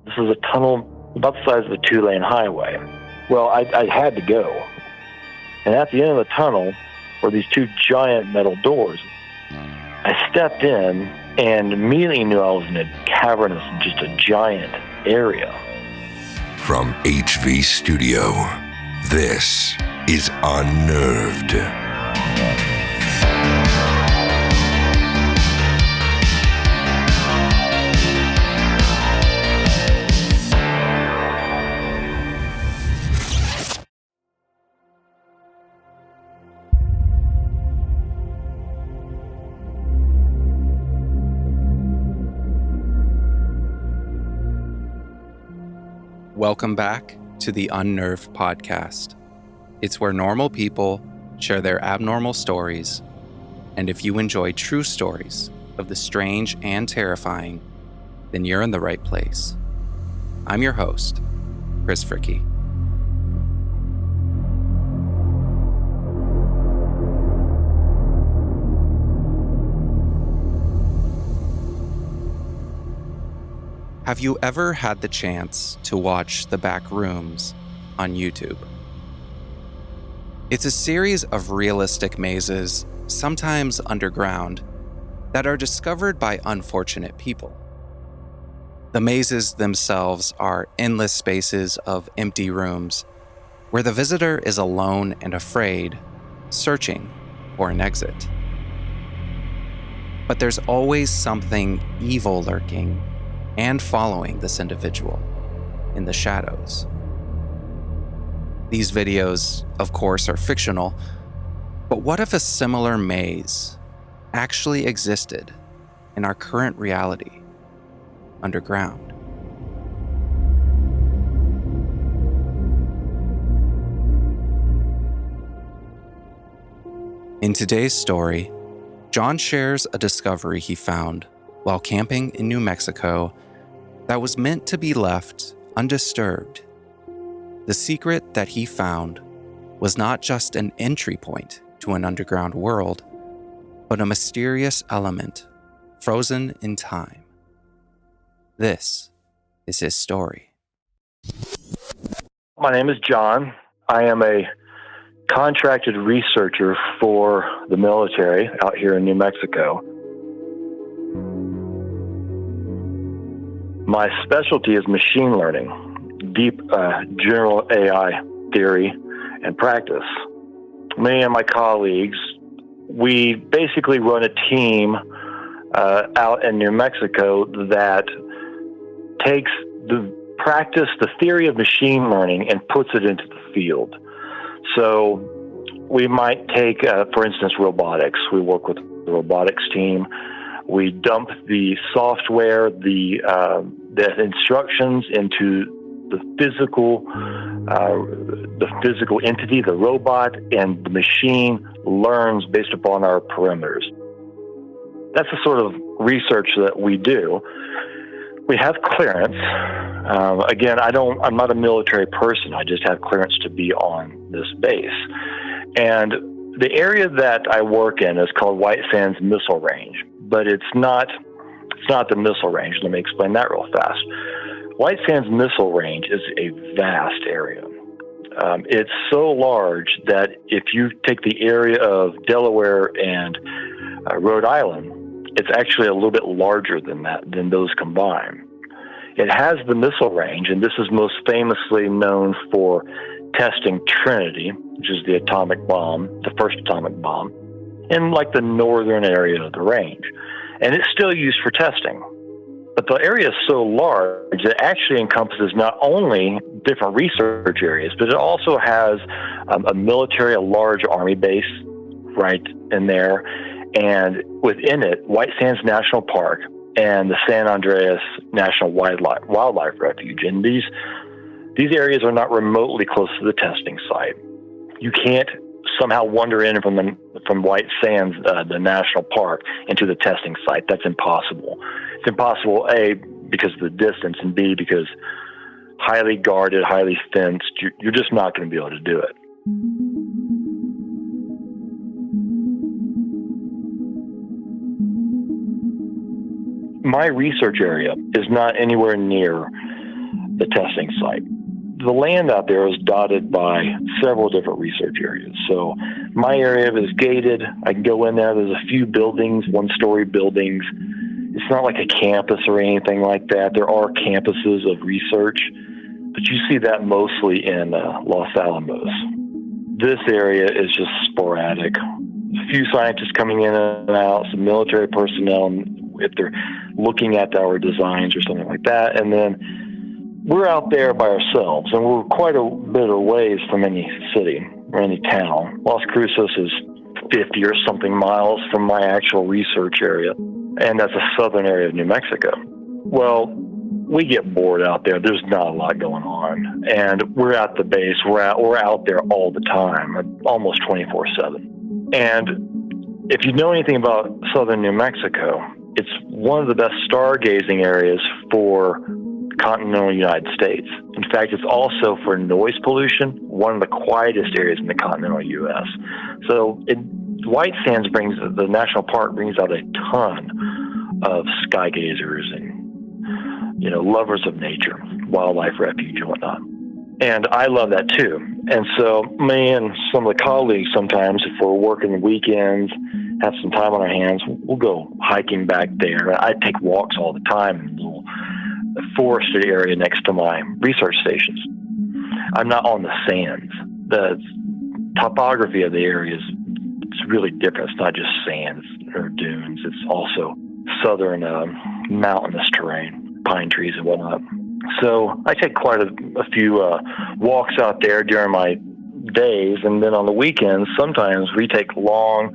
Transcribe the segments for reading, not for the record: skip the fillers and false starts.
This is a tunnel about the size of a 2-lane highway. Well, I had to go. And at the end of the tunnel were these 2 giant metal doors. I stepped in and immediately knew I was in a cavernous, just a giant area. From HV Studio, this is Unnerved. Welcome back to the Unnerved Podcast. It's where normal people share their abnormal stories, and if you enjoy true stories of the strange and terrifying, then you're in the right place. I'm your host, Chris Fricky. Have you ever had the chance to watch The Backrooms on YouTube? It's a series of realistic mazes, sometimes underground, that are discovered by unfortunate people. The mazes themselves are endless spaces of empty rooms where the visitor is alone and afraid, searching for an exit. But there's always something evil lurking and following this individual in the shadows. These videos, of course, are fictional, but what if a similar maze actually existed in our current reality, underground? In today's story, John shares a discovery he found while camping in New Mexico that was meant to be left undisturbed. The secret that he found was not just an entry point to an underground world, but a mysterious element frozen in time. This is his story. My name is John. I am a contracted researcher for the military out here in New Mexico. My specialty is machine learning, deep general AI theory and practice. Me and my colleagues, we basically run a team out in New Mexico that takes the practice, the theory of machine learning, and puts it into the field. So we might take, for instance, robotics. We work with the robotics team. We dump the software, the instructions into the physical entity, the robot, and the machine learns based upon our parameters. That's the sort of research that we do. We have clearance. Again, I'm not a military person. I just have clearance to be on this base. And the area that I work in is called White Sands Missile Range, but it's not the missile range. Let me explain that real fast. White Sands Missile Range is a vast area. It's so large that if you take the area of Delaware and Rhode Island, it's actually a little bit larger than those combined. It has the missile range, and this is most famously known for testing Trinity, which is the atomic bomb, the first atomic bomb, in like the northern area of the range. And it's still used for testing. But the area is so large, it actually encompasses not only different research areas, but it also has a large army base right in there. And within it, White Sands National Park and the San Andreas National Wildlife Refuge. And these areas are not remotely close to the testing site. You can't somehow wander in from White Sands, the national park, into the testing site. That's impossible. It's impossible, A, because of the distance, and B, because highly guarded, highly fenced, you're just not going to be able to do it. My research area is not anywhere near the testing site. The land out there is dotted by several different research areas. So my area is gated. I can go in there. There's a few buildings, one-story buildings. It's not like a campus or anything like that. There are campuses of research, but you see that mostly in Los Alamos. This area is just sporadic. A few scientists coming in and out, some military personnel if they're looking at our designs or something like that. And then we're out there by ourselves, and we're quite a bit of ways from any city or any town. Las Cruces is 50 or something miles from my actual research area, and that's a southern area of New Mexico. Well, we get bored out there. There's not a lot going on, and we're at the base. We're out there all the time, almost 24/7. And if you know anything about southern New Mexico, it's one of the best stargazing areas for continental United States. In fact, it's also for noise pollution, one of the quietest areas in the continental U.S. So White Sands the national park brings out a ton of sky gazers and, lovers of nature, wildlife refuge and whatnot. And I love that too. And so me and some of the colleagues sometimes, if we're working weekends, have some time on our hands, we'll go hiking back there. I take walks all the time in a little forested area next to my research stations. I'm not on the sands. The topography of the area it's really different. It's not just sands or dunes. It's also southern mountainous terrain, pine trees and whatnot. So I take quite a few walks out there during my days, and then on the weekends, sometimes we take long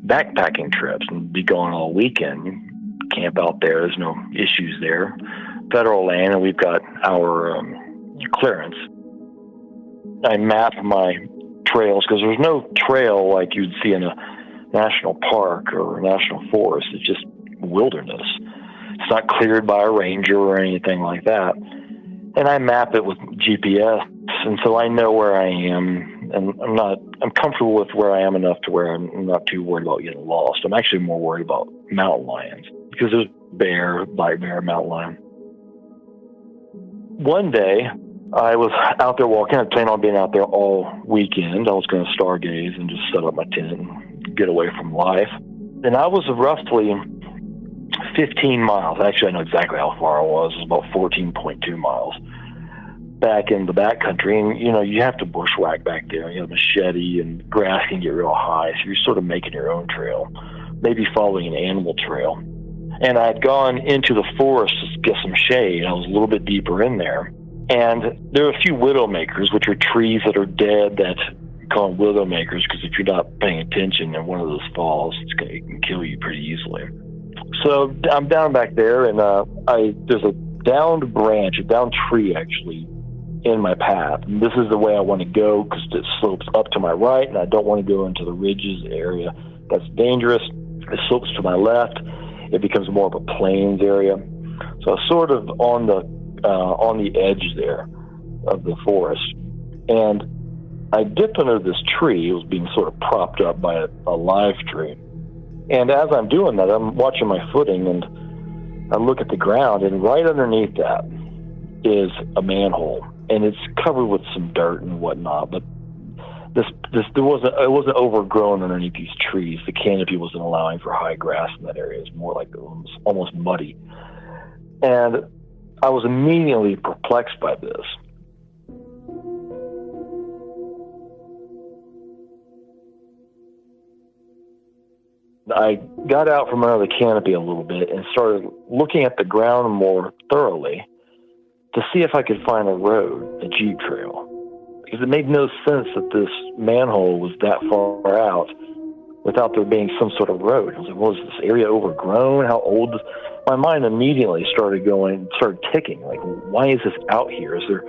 backpacking trips and be gone all weekend. Camp out there. There's no issues there. Federal land, and we've got our clearance. I map my trails because there's no trail like you'd see in a national park or a national forest. It's just wilderness. It's not cleared by a ranger or anything like that. And I map it with GPS, and so I know where I am, and I'm comfortable with where I am enough to where I'm not too worried about getting lost. I'm actually more worried about mountain lions because there's black bear, mountain lion. One day, I was out there walking. I planned on being out there all weekend. I was going to stargaze and just set up my tent and get away from life. And I was roughly 15 miles. Actually, I know exactly how far I was. It was about 14.2 miles back in the backcountry. And, you have to bushwhack back there. You have a machete, and grass can get real high. So you're sort of making your own trail, maybe following an animal trail. And I had gone into the forest to get some shade. I was a little bit deeper in there. And there are a few widowmakers, which are trees that are dead that call them widowmakers, because if you're not paying attention and one of those falls, it can kill you pretty easily. So I'm down back there, and there's a downed branch, a downed tree actually, in my path. And this is the way I want to go because it slopes up to my right, and I don't want to go into the ridges area. That's dangerous. It slopes to my left. It becomes more of a plains area. So I was sort of on the edge there of the forest. And I dipped under this tree. It was being sort of propped up by a live tree. And as I'm doing that, I'm watching my footing, and I look at the ground, and right underneath that is a manhole. And it's covered with some dirt and whatnot, but it wasn't overgrown underneath these trees. The canopy wasn't allowing for high grass in that area. It was more like almost muddy. And I was immediately perplexed by this. I got out from under the canopy a little bit and started looking at the ground more thoroughly to see if I could find a road, a jeep trail. Because it made no sense that this manhole was that far out without there being some sort of road. I was like, was this area overgrown? How old? My mind immediately started ticking. Like, why is this out here? Is there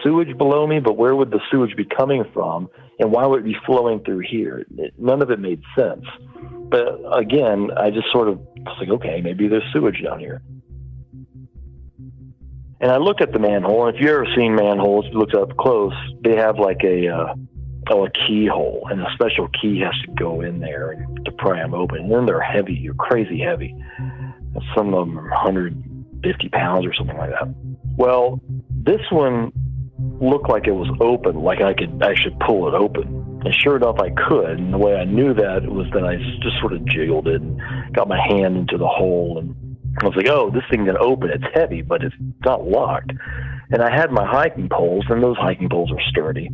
sewage below me? But where would the sewage be coming from? And why would it be flowing through here? None of it made sense. But again, I just sort of was like, okay, maybe there's sewage down here. And I looked at the manhole, and if you've ever seen manholes, if you looked up close, they have like a keyhole, and a special key has to go in there to pry them open. And then they're heavy, you're crazy heavy. Some of them are 150 pounds or something like that. Well, This one looked like it was open, like I could actually pull it open. And sure enough, I could. And the way I knew that was that I just sort of jiggled it and got my hand into the hole. And I was like, oh, this thing can open. It's heavy, but it's not locked. And I had my hiking poles, and those hiking poles are sturdy.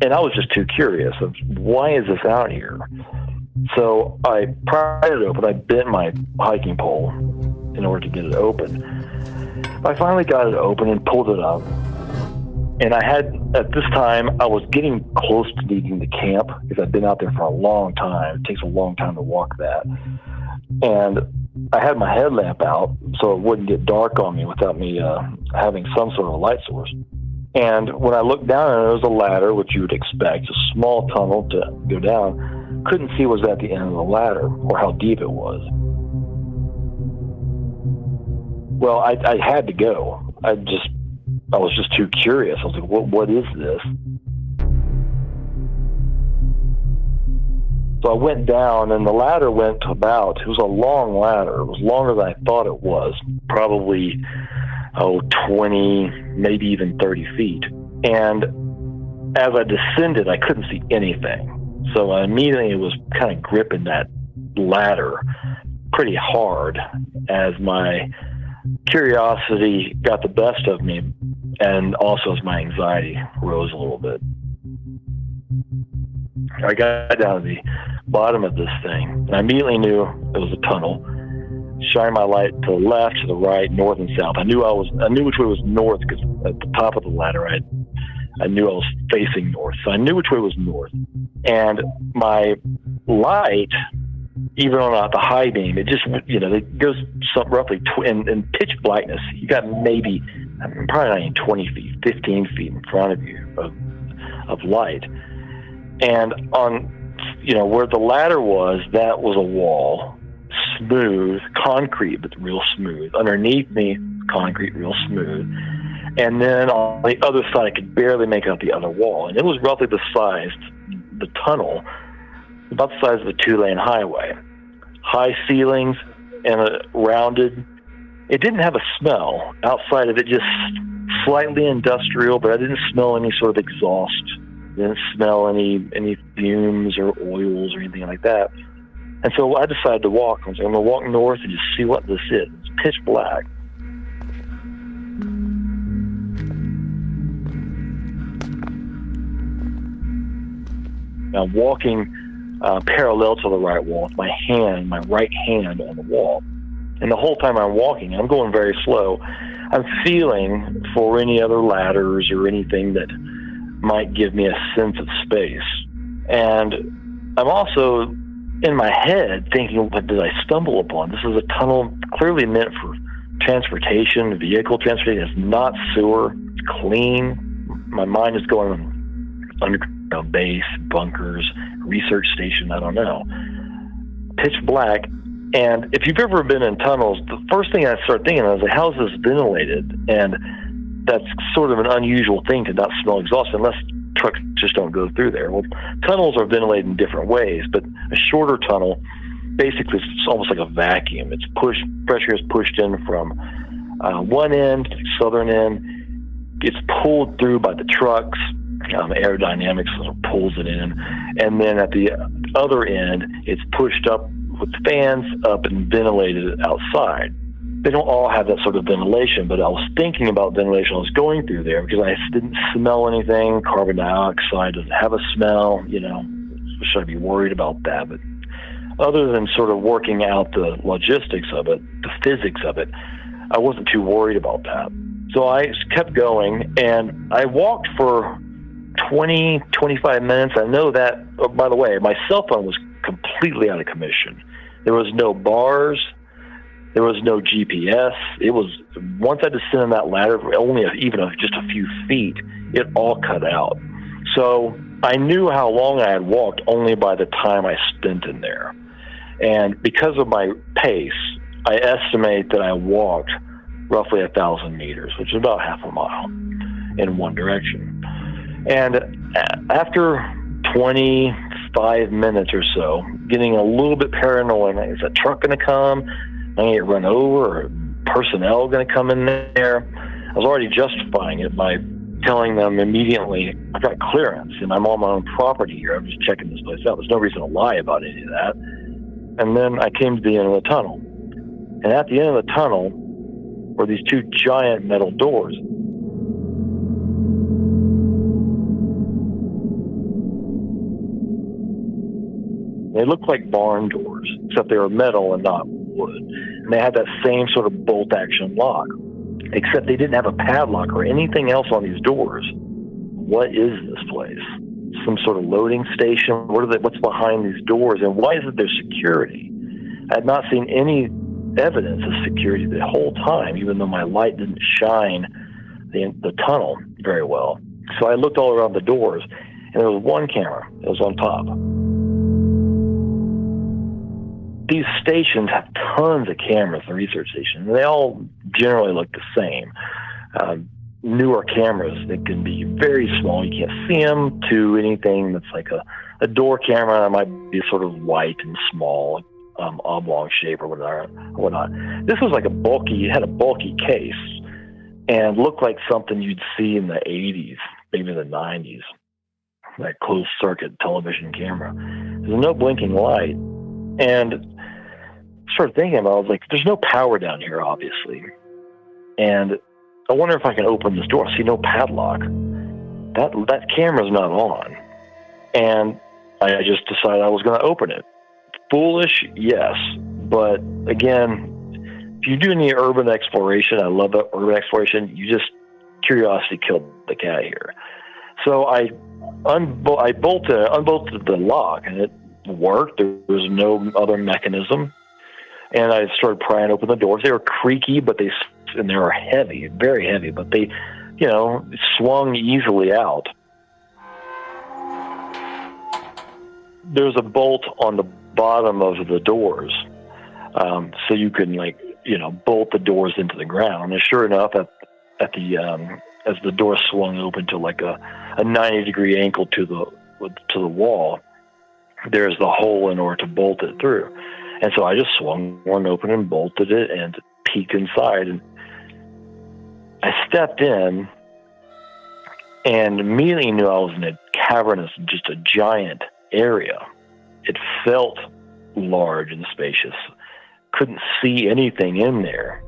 And I was just too curious of why is this out here? So I pried it open. I bent my hiking pole in order to get it open. I finally got it open and pulled it up. And I had, at this time, I was getting close to needing to camp because I'd been out there for a long time. It takes a long time to walk that. And I had my headlamp out so it wouldn't get dark on me without me having some sort of light source. And when I looked down, there was a ladder, which you would expect, a small tunnel to go down. Couldn't see what was at the end of the ladder or how deep it was. Well, I had to go. I was just too curious. I was like, what is this? So I went down, and the ladder went to it was a long ladder. It was longer than I thought it was, probably, 20, maybe even 30 feet. And as I descended, I couldn't see anything. So I immediately was kind of gripping that ladder pretty hard as my curiosity got the best of me, and also as my anxiety rose a little bit. I got down to the bottom of this thing, and I immediately knew it was a tunnel. Shining my light to the left, to the right, north and south. I knew which way was north because at the top of the ladder, I knew I was facing north, so I knew which way was north. And my light, even on the high beam, it just, it goes roughly in pitch blackness. You got maybe, probably not even 20 feet, 15 feet in front of you of light. And on, where the ladder was, that was a wall, smooth, concrete, but real smooth. Underneath me, concrete, real smooth. And then on the other side, I could barely make out the other wall. And it was roughly the tunnel, about the size of a 2-lane highway. High ceilings and a rounded. It didn't have a smell outside of it, just slightly industrial, but I didn't smell any sort of exhaust. Didn't smell any fumes or oils or anything like that. And so I decided to walk. I was like, I'm going to walk north and just see what this is. It's pitch black. I'm walking parallel to the right wall with my right hand on the wall. And the whole time I'm walking, I'm going very slow. I'm feeling for any other ladders or anything that might give me a sense of space. And I'm also in my head thinking, what did I stumble upon? This is a tunnel clearly meant for transportation, vehicle transportation. It's not sewer. It's clean. My mind is going on underground base, bunkers, research station, I don't know. Pitch black. And if you've ever been in tunnels, the first thing I start thinking is, how is this ventilated? And that's sort of an unusual thing to not smell exhaust unless trucks just don't go through there. Well, tunnels are ventilated in different ways, but a shorter tunnel, basically it's almost like a vacuum. Pressure is pushed in from one end, southern end. It's pulled through by the trucks. Aerodynamics sort of pulls it in. And then at the other end, it's pushed up with fans up and ventilated outside. They don't all have that sort of ventilation, but I was thinking about ventilation. I was going through there because I didn't smell anything. Carbon dioxide doesn't have a smell, should I be worried about that? But other than sort of working out the logistics of it, the physics of it, I wasn't too worried about that. So I kept going, and I walked for 20, 25 minutes. I know that, by the way, my cell phone was completely out of commission. There was no bars. There was no GPS. It was, once I descended that ladder, only even just a few feet, it all cut out. So I knew how long I had walked only by the time I spent in there. And because of my pace, I estimate that I walked roughly 1,000 meters, which is about half a mile in one direction. And after 25 minutes or so, getting a little bit paranoid, is that truck going to come? I'm going to get run over, or personnel going to come in there? I was already justifying it by telling them immediately, I've got clearance and I'm on my own property here. I'm just checking this place out. There's no reason to lie about any of that. And then I came to the end of the tunnel. And at the end of the tunnel were these two giant metal doors. They looked like barn doors, except they were metal and not wood. And they had that same sort of bolt-action lock, except they didn't have a padlock or anything else on these doors. What is this place? Some sort of loading station? What's behind these doors? And why isn't there security? I had not seen any evidence of security the whole time, even though my light didn't shine the tunnel very well. So I looked all around the doors, and there was one camera that was on top. These stations have tons of cameras, the research stations, and they all generally look the same. Newer cameras that can be very small, you can't see them, to anything that's like a door camera that might be sort of white and small, oblong shape or whatnot. This was like it had a bulky case and looked like something you'd see in the 80s, maybe the 90s, like closed circuit television camera. There's no blinking light. And started thinking about it, I was like, there's no power down here, obviously. And I wonder if I can open this door. I see no padlock. That camera's not on. And I just decided I was going to open it. Foolish, yes. But again, if you do any urban exploration, I love urban exploration, curiosity killed the cat here. So I unbolted the lock, and it worked. There was no other mechanism. And I started prying open the doors. They were creaky, and they were heavy, very heavy, but they, swung easily out. There's a bolt on the bottom of the doors, so you can bolt the doors into the ground. And sure enough, as the door swung open to like a 90-degree angle to the wall, there's the hole in order to bolt it through. And so I just swung one open and bolted it and peeked inside. And I stepped in and immediately knew I was in a cavernous, just a giant area. It felt large and spacious. Couldn't see anything in there.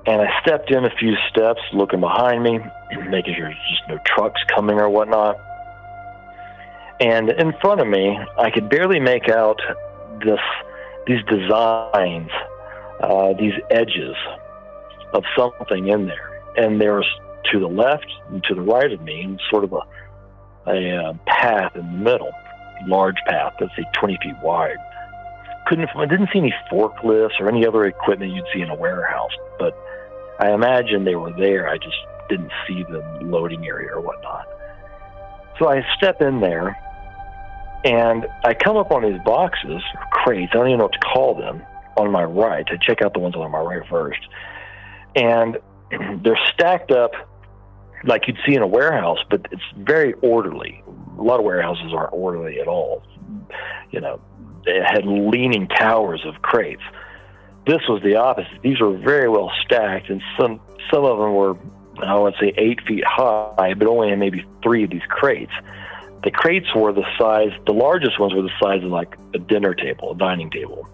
And I stepped in a few steps, looking behind me, making sure there's just no trucks coming or whatnot. And in front of me, I could barely make out these designs, these edges of something in there. And there was, to the left and to the right of me, sort of a path in the middle, large path, let's say 20 feet wide. I didn't see any forklifts or any other equipment you'd see in a warehouse, but I imagine they were there. I just didn't see the loading area or whatnot. So I step in there, and I come up on these boxes, or crates, I don't even know what to call them, on my right. I check out the ones on my right first. And they're stacked up like you'd see in a warehouse, but it's very orderly. A lot of warehouses aren't orderly at all. They had leaning towers of crates. This was the opposite. These were very well stacked, and some of them were, I would say, 8 feet high, but only in maybe 3 of these crates. The crates were the largest ones were the size of like a dinner table, a dining table.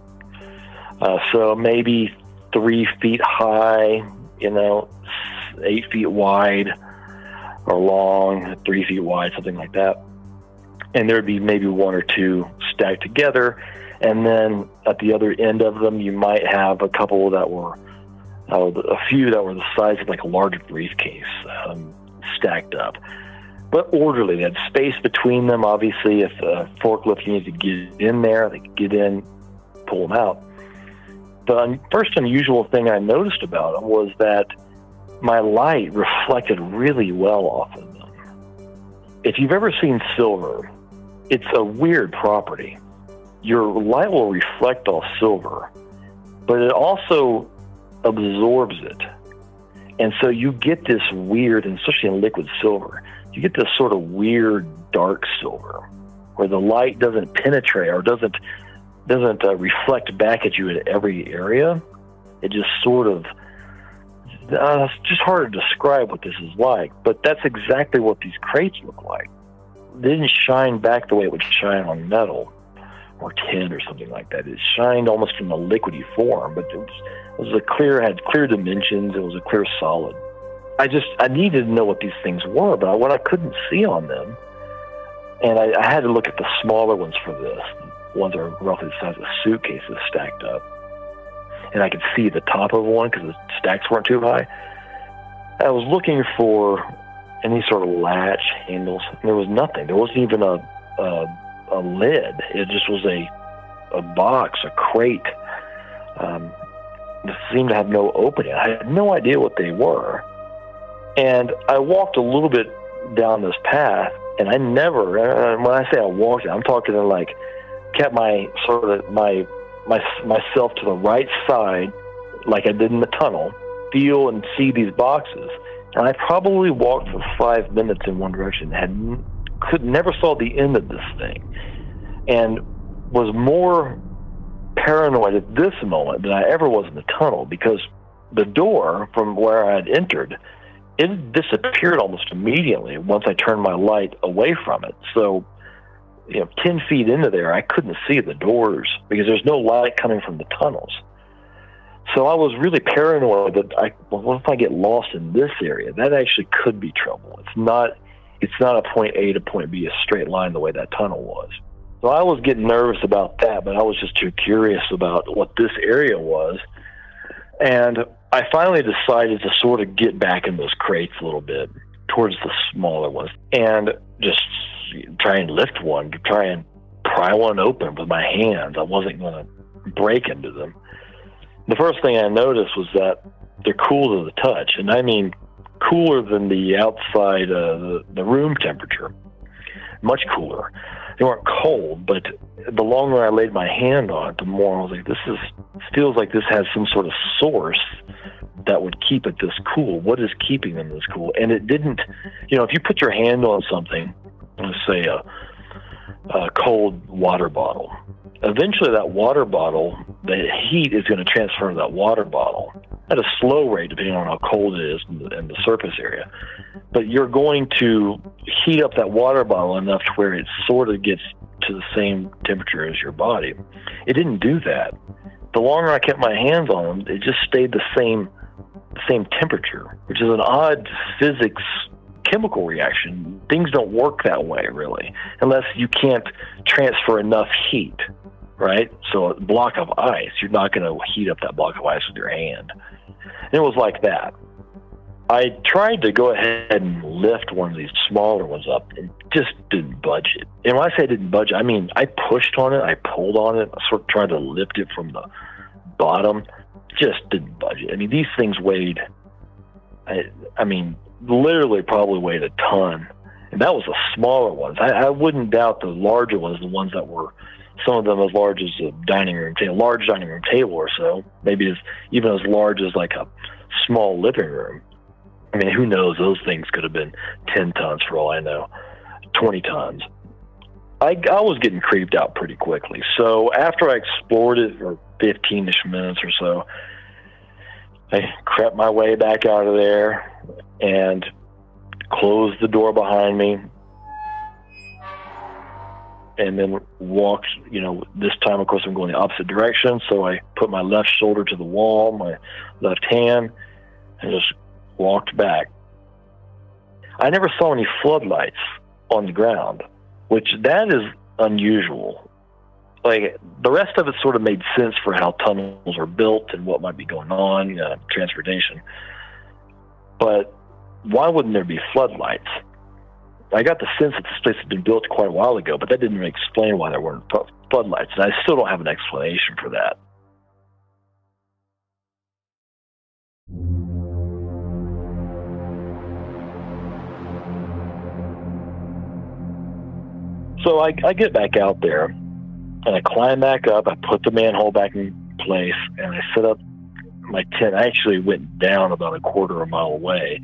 So maybe 3 feet high, 8 feet wide or long, 3 feet wide, something like that. And there'd be maybe 1 or 2 stacked together. And then at the other end of them, you might have a couple that were, a few that were the size of like a large briefcase, stacked up. But orderly. They had space between them. Obviously, if a forklift needed to get in there, they could get in, pull them out. The first unusual thing I noticed about them was that my light reflected really well off of them. If you've ever seen silver, it's a weird property. Your light will reflect off silver, but it also absorbs it. And so you get this weird, and especially in liquid silver, you get this sort of weird dark silver where the light doesn't penetrate or doesn't doesn't reflect back at you in every area. It just sort of, it's just hard to describe what this is like, but that's exactly what these crates look like. They didn't shine back the way it would shine on metal or tin or something like that. It shined almost in a liquidy form, but it had clear dimensions. It was a clear solid. I needed to know what these things were, but what I couldn't see on them, and I had to look at the smaller ones for this. The ones that are roughly the size of suitcases stacked up. And I could see the top of one because the stacks weren't too high. I was looking for any sort of latch, handles, and there was nothing. There wasn't even a lid. It just was a box, a crate. It seemed to have no opening. I had no idea what they were. And I walked a little bit down this path, and I never, when I say I walked, I'm talking like kept myself to the right side, like I did in the tunnel, feel and see these boxes. And I probably walked for 5 minutes in one direction, never saw the end of this thing, and was more paranoid at this moment than I ever was in the tunnel, because the door from where I had entered, it disappeared almost immediately once I turned my light away from it. So, 10 feet into there, I couldn't see the doors because there's no light coming from the tunnels. So I was really paranoid that what if I get lost in this area? That actually could be trouble. It's not a point A to point B, a straight line the way that tunnel was. So I was getting nervous about that, but I was just too curious about what this area was. And I finally decided to sort of get back in those crates a little bit towards the smaller ones and just try and lift one, to try and pry one open with my hands. I wasn't going to break into them. The first thing I noticed was that they're cool to the touch, and I mean cooler than the outside, the room temperature. Much cooler. They weren't cold, but the longer I laid my hand on it, the more I was like, feels like this has some sort of source that would keep it this cool. What is keeping them this cool? And it didn't, if you put your hand on something, let's say a cold water bottle, eventually that water bottle, the heat is going to transfer to that water bottle at a slow rate, depending on how cold it is in the surface area. But you're going to heat up that water bottle enough to where it sort of gets to the same temperature as your body. It didn't do that. The longer I kept my hands on them, it just stayed the same temperature, which is an odd physics chemical reaction. Things don't work that way, really, unless you can't transfer enough heat, right? So a block of ice, you're not going to heat up that block of ice with your hand. And it was like that. I tried to go ahead and lift one of these smaller ones up and just didn't budge it. And when I say didn't budge, I mean I pushed on it, I pulled on it, I sort of tried to lift it from the bottom, just didn't budge it. I mean, these things weighed, I mean, literally probably weighed a ton. And that was the smaller ones. I wouldn't doubt the larger ones, the ones that were, some of them as large as a large dining room table or so, maybe even as large as like a small living room. I mean, who knows? Those things could have been 10 tons for all I know, 20 tons. I was getting creeped out pretty quickly. So after I explored it for 15-ish minutes or so, I crept my way back out of there and closed the door behind me, and then walked, this time, of course, I'm going the opposite direction. So I put my left shoulder to the wall, my left hand, and just walked back. I never saw any floodlights on the ground, which that is unusual. Like, the rest of it sort of made sense for how tunnels are built and what might be going on, transportation. But why wouldn't there be floodlights? I got the sense that this place had been built quite a while ago, but that didn't really explain why there weren't floodlights, and I still don't have an explanation for that. So I get back out there, and I climb back up. I put the manhole back in place, and I set up my tent. I actually went down about a quarter of a mile away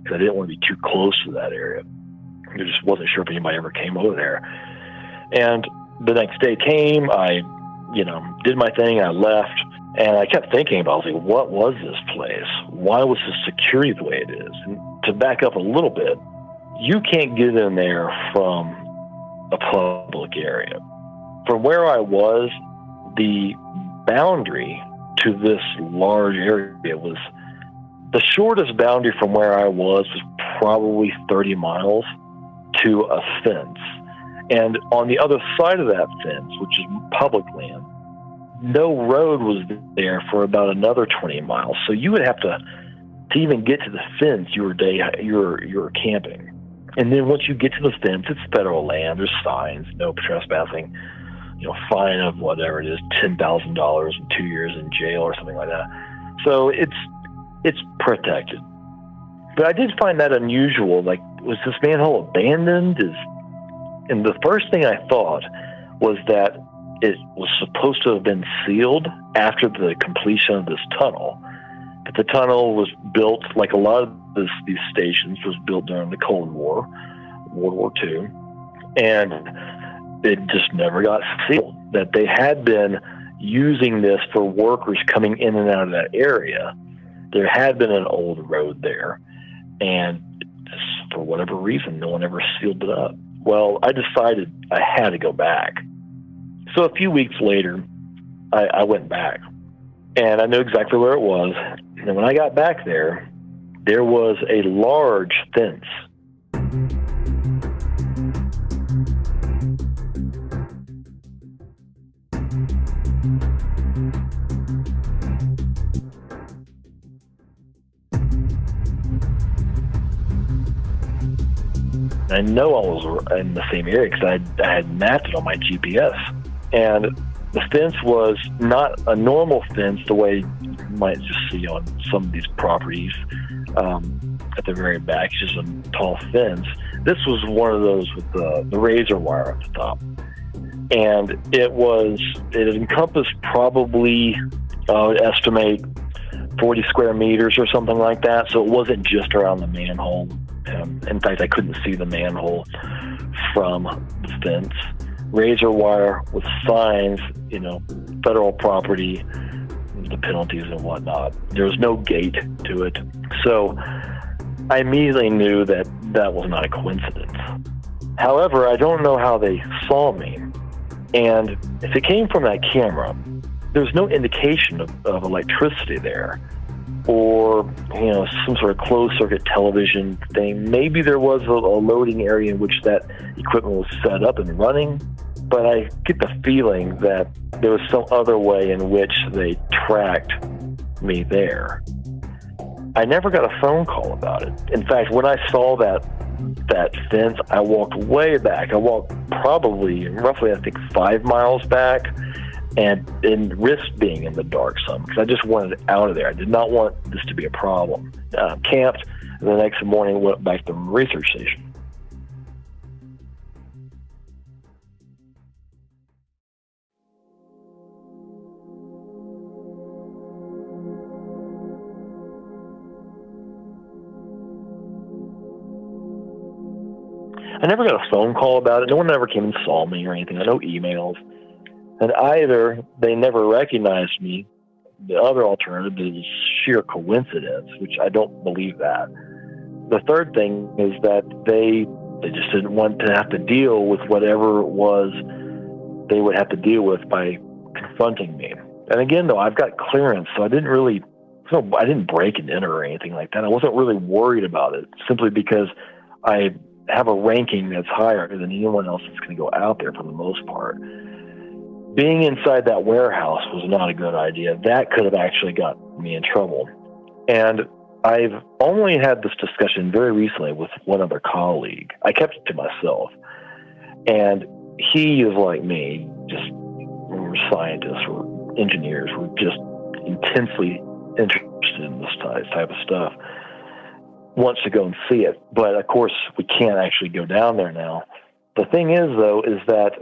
because I didn't want to be too close to that area. I just wasn't sure if anybody ever came over there. And the next day came, I did my thing. I left, and I kept thinking about, I was like, what was this place? Why was the security the way it is? And to back up a little bit, you can't get in there from a public area. From where I was, the boundary to this large area was, the shortest boundary from where I was probably 30 miles to a fence. And on the other side of that fence, which is public land, no road was there for about another 20 miles. So you would have to even get to the fence, you were camping. And then once you get to the fence, it's federal land. There's signs, no trespassing, fine of whatever it is, $10,000 and 2 years in jail or something like that. So it's protected. But I did find that unusual. Like, was this manhole abandoned? And the first thing I thought was that it was supposed to have been sealed after the completion of this tunnel. But the tunnel was built, like a lot of these stations, was built during the Cold War, World War II, and it just never got sealed. That they had been using this for workers coming in and out of that area. There had been an old road there, and for whatever reason, no one ever sealed it up. Well, I decided I had to go back. So a few weeks later, I went back, and I knew exactly where it was. And when I got back there was a large fence. I know I was in the same area because I had mapped it on my GPS. And the fence was not a normal fence the way you might just see on some of these properties at the very back. It's just a tall fence. This was one of those with the razor wire at the top. And it encompassed probably, I would estimate, 40 square meters or something like that. So it wasn't just around the manhole. In fact, I couldn't see the manhole from the fence. Razor wire with signs, federal property, the penalties and whatnot. There was no gate to it. So I immediately knew that was not a coincidence. However, I don't know how they saw me. And if it came from that camera, there's no indication of electricity there, or some sort of closed circuit television thing. Maybe there was a loading area in which that equipment was set up and running, but I get the feeling that there was some other way in which they tracked me there. I never got a phone call about it. In fact, when I saw that fence, I walked way back. I walked roughly, I think, 5 miles back, and risked being in the dark some, because I just wanted out of there. I did not want this to be a problem. Camped, and the next morning went back to the research station. I never got a phone call about it. No one ever came and saw me or anything. No emails. And either they never recognized me. The other alternative is sheer coincidence, which I don't believe that. The third thing is that they just didn't want to have to deal with whatever it was they would have to deal with by confronting me. And again, though, I've got clearance, so I didn't break and enter or anything like that. I wasn't really worried about it, simply because I have a ranking that's higher than anyone else that's going to go out there for the most part. Being inside that warehouse was not a good idea. That could have actually got me in trouble. And I've only had this discussion very recently with one other colleague. I kept it to myself. And he is like me, we're scientists, we're engineers, we're just intensely interested in this type of stuff. Wants to go and see it. But of course, we can't actually go down there now. The thing is, though, is that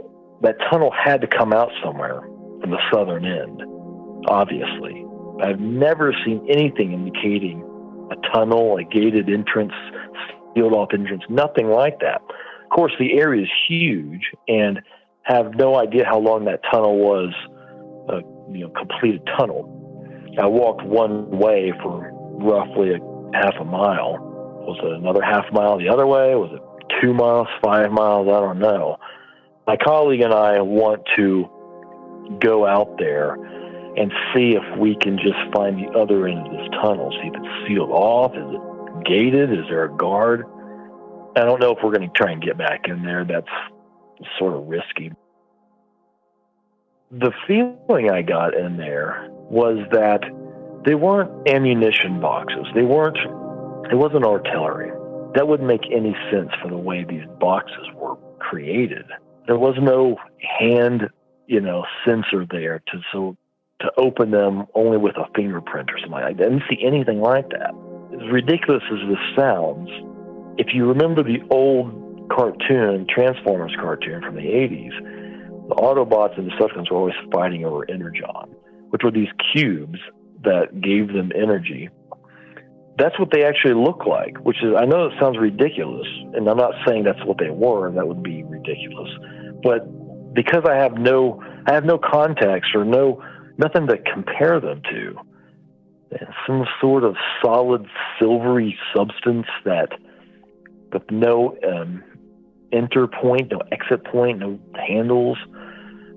tunnel had to come out somewhere from the southern end, obviously. I've never seen anything indicating a tunnel, a gated entrance, sealed off entrance, nothing like that. Of course, the area is huge, and have no idea how long that tunnel was completed tunnel. I walked one way for roughly a half a mile. Was it another half mile the other way? Was it 2 miles, 5 miles? I don't know. My colleague and I want to go out there and see if we can just find the other end of this tunnel, see if it's sealed off. Is it gated? Is there a guard? I don't know if we're going to try and get back in there. That's sort of risky. The feeling I got in there was that they weren't ammunition boxes. It wasn't artillery. That wouldn't make any sense for the way these boxes were created. There was no hand, sensor there to open them only with a fingerprint or something. I didn't see anything like that. As ridiculous as this sounds, if you remember the old cartoon, Transformers cartoon from the 80s, the Autobots and Decepticons were always fighting over Energon, which were these cubes that gave them energy. That's what they actually look like, which is, I know it sounds ridiculous, and I'm not saying that's what they were, that would be ridiculous. But because I have no context or nothing to compare them to, some sort of solid silvery substance that with no enter point, no exit point, no handles.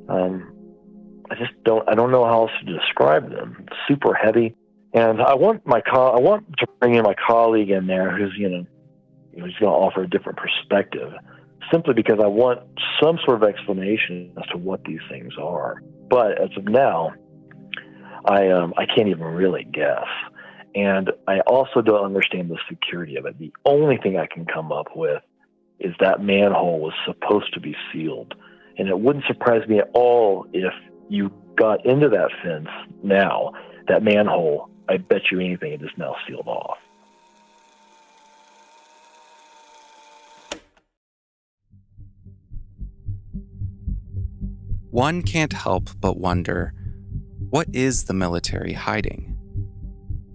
I don't know how else to describe them. It's super heavy. And I want to bring in my colleague in there who's, he's going to offer a different perspective, simply because I want some sort of explanation as to what these things are. But as of now, I can't even really guess. And I also don't understand the security of it. The only thing I can come up with is that manhole was supposed to be sealed. And it wouldn't surprise me at all if you got into that fence now, that manhole, I bet you anything it is now sealed off. One can't help but wonder, what is the military hiding?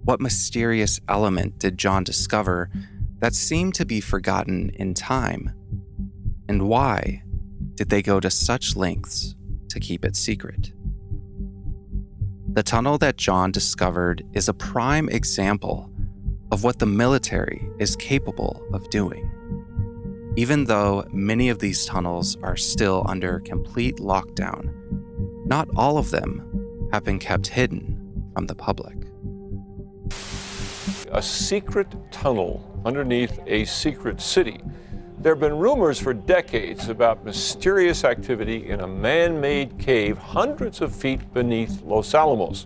What mysterious element did John discover that seemed to be forgotten in time? And why did they go to such lengths to keep it secret? The tunnel that John discovered is a prime example of what the military is capable of doing. Even though many of these tunnels are still under complete lockdown, not all of them have been kept hidden from the public. A secret tunnel underneath a secret city. There have been rumors for decades about mysterious activity in a man-made cave hundreds of feet beneath Los Alamos.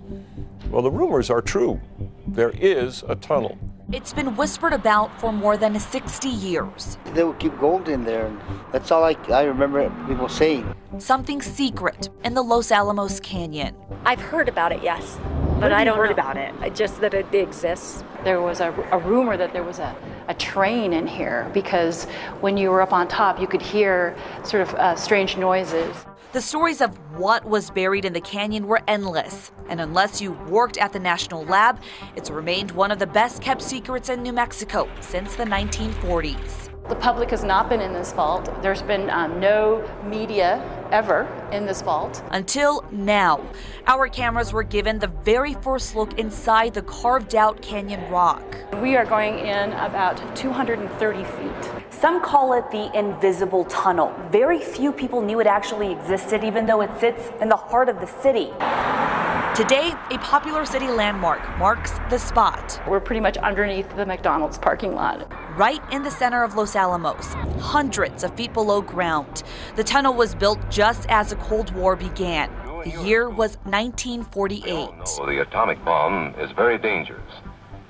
Well, the rumors are true. There is a tunnel. It's been whispered about for more than 60 years. They would keep gold in there. That's all I remember people saying. Something secret in the Los Alamos Canyon. I've heard about it, yes, but I don't know about it. Just that it exists. There was a rumor that there was a train in here because when you were up on top, you could hear sort of strange noises. The stories of what was buried in the canyon were endless, and unless you worked at the National Lab, it's remained one of the best-kept secrets in New Mexico since the 1940s. The public has not been in this vault. There's been no media ever in this vault. Until now. Our cameras were given the very first look inside the carved-out canyon rock. We are going in about 230 feet. Some call it the invisible tunnel. Very few people knew it actually existed, even though it sits in the heart of the city. Today, a popular city landmark marks the spot. We're pretty much underneath the McDonald's parking lot. Right in the center of Los Alamos, hundreds of feet below ground. The tunnel was built just as the Cold War began. The year was 1948. The atomic bomb is very dangerous.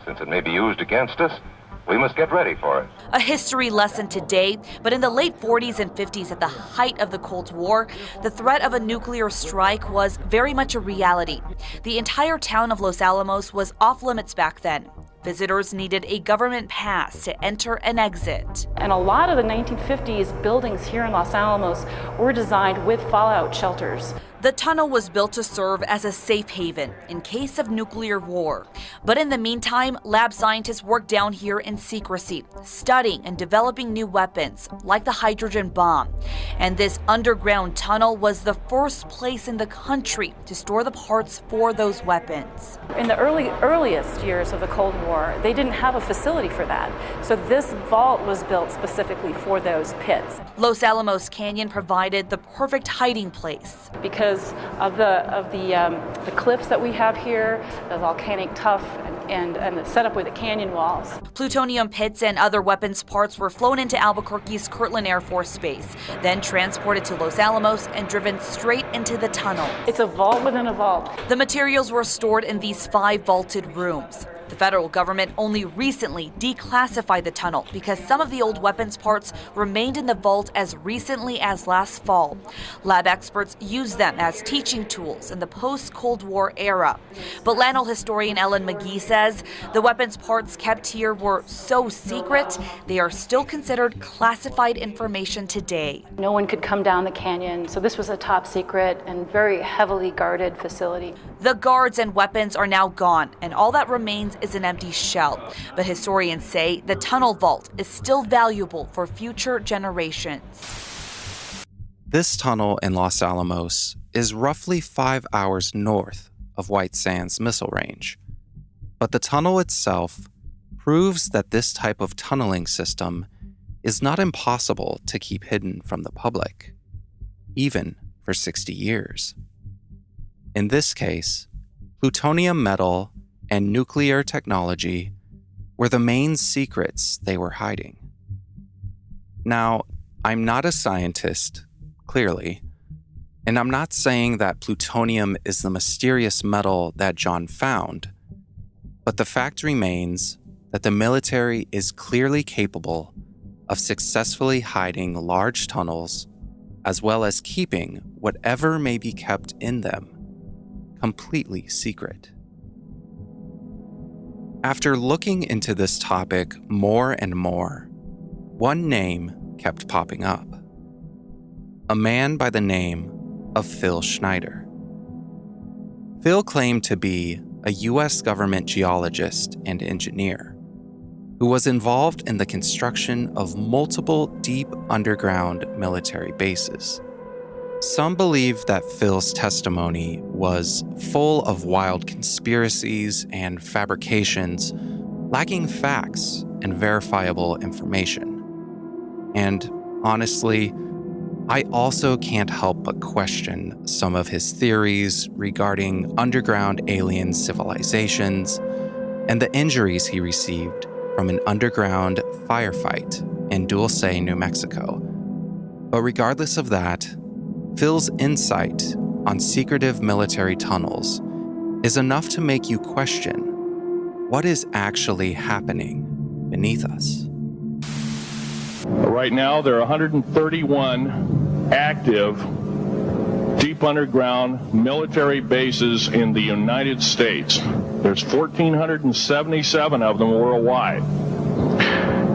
Since it may be used against us, we must get ready for it. A history lesson today, but in the late 40s and 50s, at the height of the Cold War, the threat of a nuclear strike was very much a reality. The entire town of Los Alamos was off limits back then. Visitors needed a government pass to enter and exit. And a lot of the 1950s buildings here in Los Alamos were designed with fallout shelters. The tunnel was built to serve as a safe haven in case of nuclear war. But in the meantime, lab scientists worked down here in secrecy, studying and developing new weapons, like the hydrogen bomb. And this underground tunnel was the first place in the country to store the parts for those weapons. In the earliest years of the Cold War, they didn't have a facility for that. So this vault was built specifically for those pits. Los Alamos Canyon provided the perfect hiding place. Because of the cliffs that we have here, the volcanic tuff, and the setup with the canyon walls. Plutonium pits and other weapons parts were flown into Albuquerque's Kirtland Air Force Base, then transported to Los Alamos and driven straight into the tunnel. It's a vault within a vault. The materials were stored in these 5 vaulted rooms. The federal government only recently declassified the tunnel because some of the old weapons parts remained in the vault as recently as last fall. Lab experts used them as teaching tools in the post-Cold War era. But Lanel historian Ellen McGee says the weapons parts kept here were so secret, they are still considered classified information today. No one could come down the canyon, so this was a top secret and very heavily guarded facility. The guards and weapons are now gone, and all that remains is an empty shell. But historians say the tunnel vault is still valuable for future generations. This tunnel in Los Alamos is roughly 5 hours north of White Sands Missile Range. But the tunnel itself proves that this type of tunneling system is not impossible to keep hidden from the public, even for 60 years. In this case, plutonium metal and nuclear technology were the main secrets they were hiding. Now, I'm not a scientist, clearly, and I'm not saying that plutonium is the mysterious metal that John found, but the fact remains that the military is clearly capable of successfully hiding large tunnels as well as keeping whatever may be kept in them completely secret. After looking into this topic more and more, one name kept popping up. A man by the name of Phil Schneider. Phil claimed to be a U.S. government geologist and engineer who was involved in the construction of multiple deep underground military bases. Some believe that Phil's testimony was full of wild conspiracies and fabrications, lacking facts and verifiable information. And honestly, I also can't help but question some of his theories regarding underground alien civilizations and the injuries he received from an underground firefight in Dulce, New Mexico. But regardless of that, Phil's insight on secretive military tunnels is enough to make you question what is actually happening beneath us. Right now, there are 131 active deep underground military bases in the United States. There's 1,477 of them worldwide.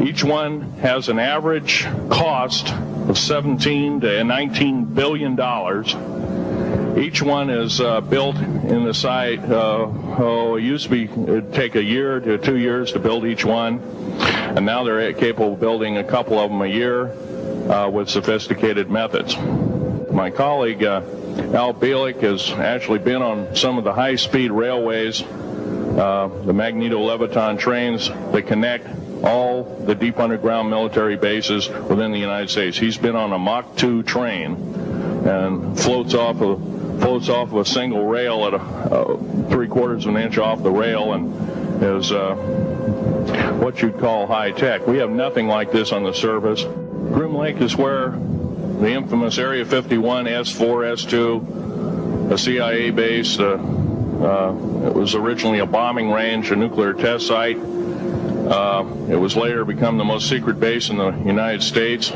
Each one has an average cost of $17 to $19 billion. Each one is built in the site. It used to be it'd take a year to 2 years to build each one, and now they're capable of building a couple of them a year with sophisticated methods. My colleague Al Bielik has actually been on some of the high-speed railways, the magneto-leviton trains that connect all the deep underground military bases within the United States. He's been on a Mach 2 train and floats off of a single rail at a 3/4 of an inch off the rail, and is what you'd call high tech. We have nothing like this on the surface. Groom Lake is where the infamous Area 51, S4, S2, a CIA base. It was originally a bombing range, a nuclear test site. It was later become the most secret base in the United States.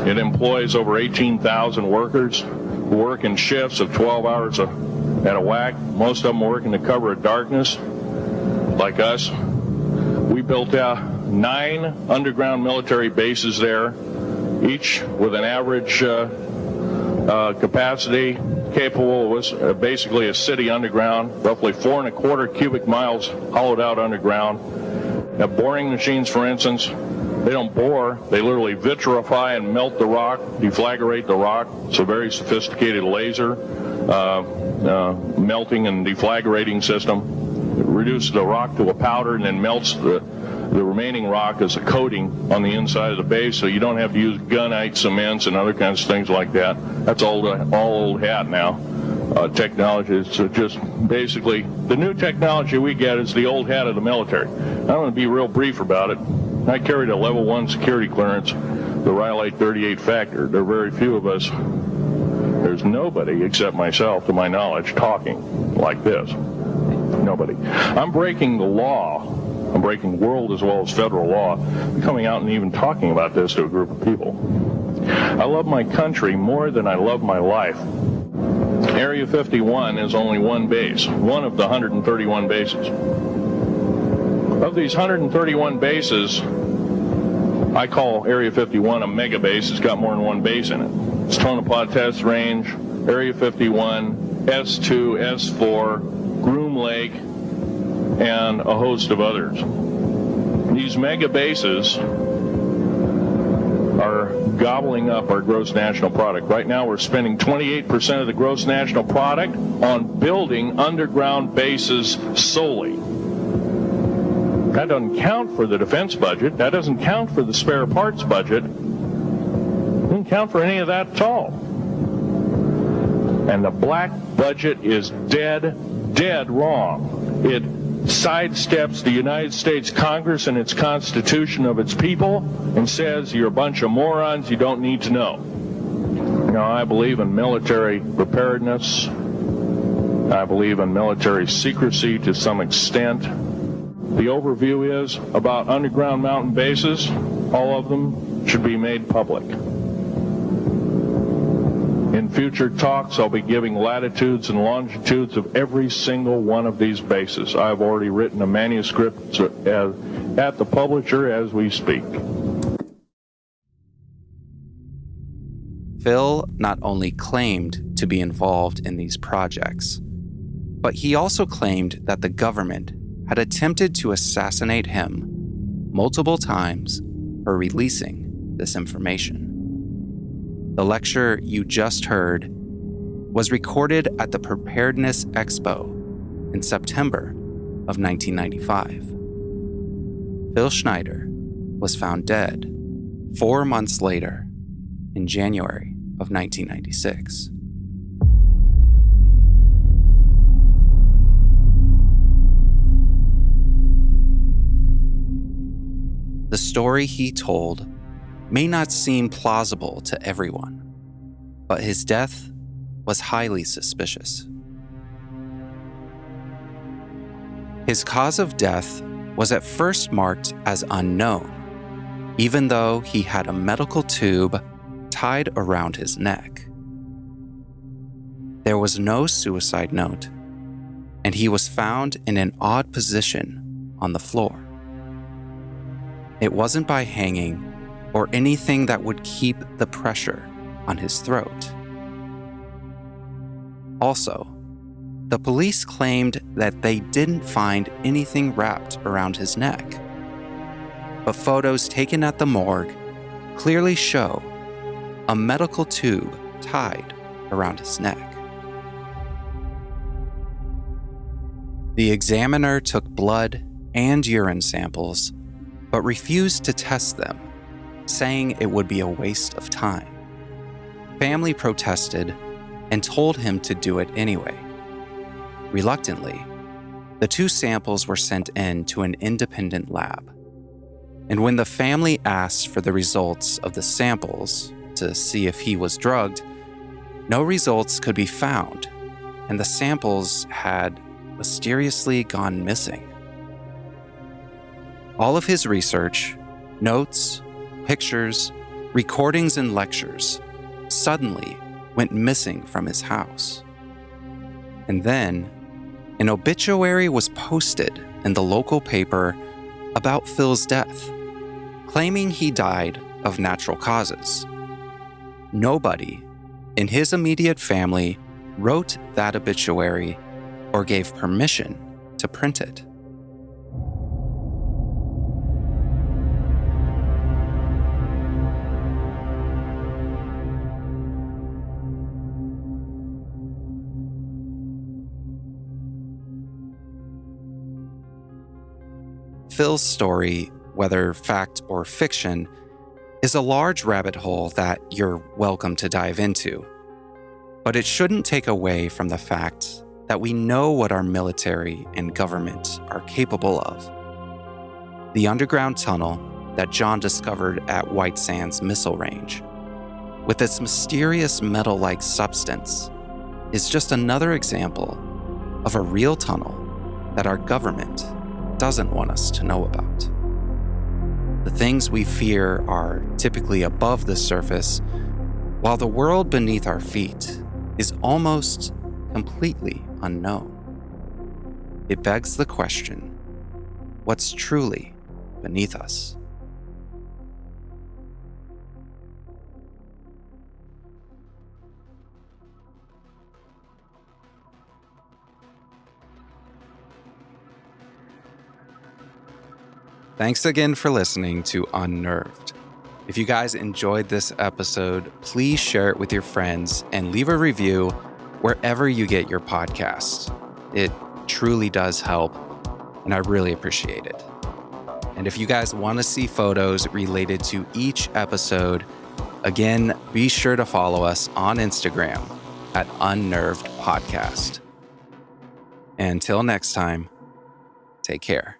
It employs over 18,000 workers who work in shifts of 12 hours at a whack. Most of them work in the cover of darkness, like us. We built 9 underground military bases there, each with an average capacity, capable of basically a city underground, roughly 4.25 cubic miles hollowed out underground. Now, boring machines, for instance, they don't bore, they literally vitrify and melt the rock, deflagrate the rock. It's a very sophisticated laser melting and deflagrating system. It reduces the rock to a powder and then melts the remaining rock as a coating on the inside of the base, so you don't have to use gunite cements and other kinds of things like that. That's all old hat now. Technology is just basically the new technology we get is the old hat of the military. I'm going to be real brief about it. I carried a level 1 security clearance, the Rhyolite 38 Factor. There are very few of us. There's nobody except myself, to my knowledge, talking like this. Nobody. I'm breaking the law. I'm breaking world as well as federal law, coming out and even talking about this to a group of people. I love my country more than I love my life. Area 51 is only one base, one of the 131 bases. Of these 131 bases, I call Area 51 a mega base. It's got more than one base in it. It's Tonopah Test Range, Area 51, S2, S4, Groom Lake, and a host of others. These mega bases are gobbling up our gross national product. Right now we're spending 28% of the gross national product on building underground bases solely. That doesn't count for the defense budget. That doesn't count for the spare parts budget. Doesn't count for any of that at all. And the black budget is dead wrong. It sidesteps the United States Congress and its Constitution of its people and says you're a bunch of morons you don't need to know. Now, I believe in military preparedness. I believe in military secrecy to some extent. The overview is about underground mountain bases. All of them should be made public. In future talks, I'll be giving latitudes and longitudes of every single one of these bases. I've already written a manuscript at the publisher as we speak. Phil not only claimed to be involved in these projects, but he also claimed that the government had attempted to assassinate him multiple times for releasing this information. The lecture you just heard was recorded at the Preparedness Expo in September of 1995. Phil Schneider was found dead 4 months later in January of 1996. The story he told may not seem plausible to everyone, but his death was highly suspicious. His cause of death was at first marked as unknown, even though he had a medical tube tied around his neck. There was no suicide note, and he was found in an odd position on the floor. It wasn't by hanging or anything that would keep the pressure on his throat. Also, the police claimed that they didn't find anything wrapped around his neck, but photos taken at the morgue clearly show a medical tube tied around his neck. The examiner took blood and urine samples, but refused to test them, saying it would be a waste of time. Family protested and told him to do it anyway. Reluctantly, the 2 samples were sent in to an independent lab. And when the family asked for the results of the samples to see if he was drugged, no results could be found, and the samples had mysteriously gone missing. All of his research, notes, pictures, recordings, and lectures suddenly went missing from his house. And then, an obituary was posted in the local paper about Phil's death, claiming he died of natural causes. Nobody in his immediate family wrote that obituary or gave permission to print it. Phil's story, whether fact or fiction, is a large rabbit hole that you're welcome to dive into. But it shouldn't take away from the fact that we know what our military and government are capable of. The underground tunnel that John discovered at White Sands Missile Range, with its mysterious metal-like substance, is just another example of a real tunnel that our government doesn't want us to know about. The things we fear are typically above the surface, while the world beneath our feet is almost completely unknown. It begs the question, what's truly beneath us? Thanks again for listening to Unnerved. If you guys enjoyed this episode, please share it with your friends and leave a review wherever you get your podcasts. It truly does help, and I really appreciate it. And if you guys want to see photos related to each episode, again, be sure to follow us on Instagram at unnervedpodcast. Until next time, take care.